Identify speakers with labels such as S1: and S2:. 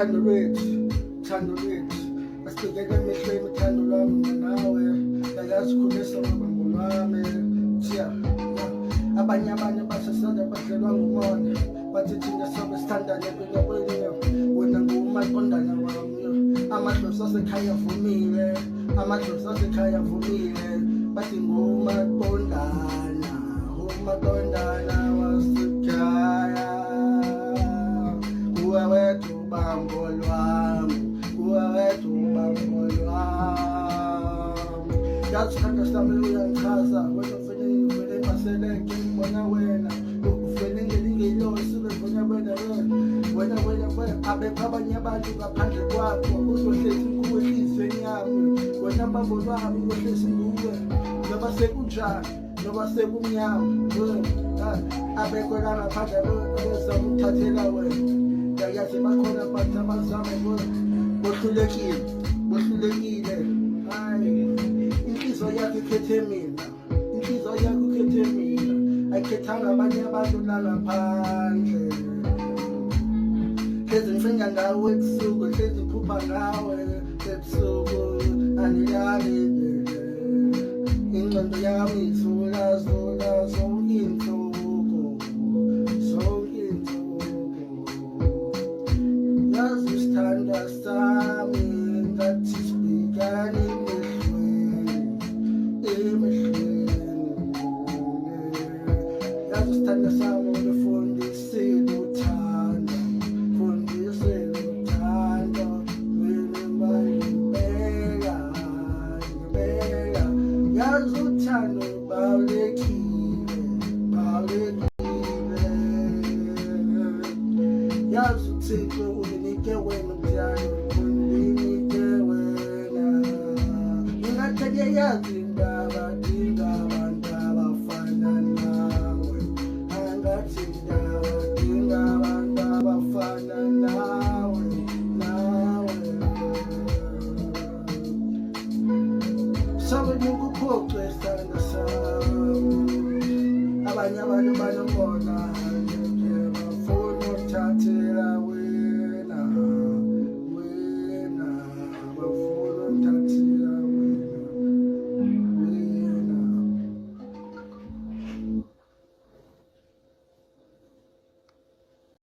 S1: thando lwethu asibhekele emehlweni uthando lwami nawe yakazikhulisa ngobambo lwami siya abanye basesada badlelwa ngumona bathi thina sobe sithandane kwelabelina wena ngumaqondana wami amadlozi asekhaya vumile bathi ngumaqondana wasekhaya kuwe wethu bambo lwami yazithanda sami uyangichaza wena vele maseleke ngibona wena uvele ngelingelosi ubona wena abekho abanye abantu ngaphandle kwakho uzohlezi kuwe enhlizweni yami wena bambo lwami uzohlezi nguwe noba sekunjani noba sekumnyama abekho la ngaphandle bezamuthathela wena yayazi bakhona abantu abazame bohlulekile hayi inhliziyo yakho ikhethe mina ayikhethanga abanye abantu la ngaphandle hlezi ngicinga ngawe ebusuku hlezi ngiphupha ngawe ebusuku anilali ingqondo yami izula zonke insuku yazi isithandwa sami ngathi sibhekane emehlweni yazi isithandwa sami ungifundisile uthando ngibeka yazi uthando balekile yazi uThixo unginike wena umdlalo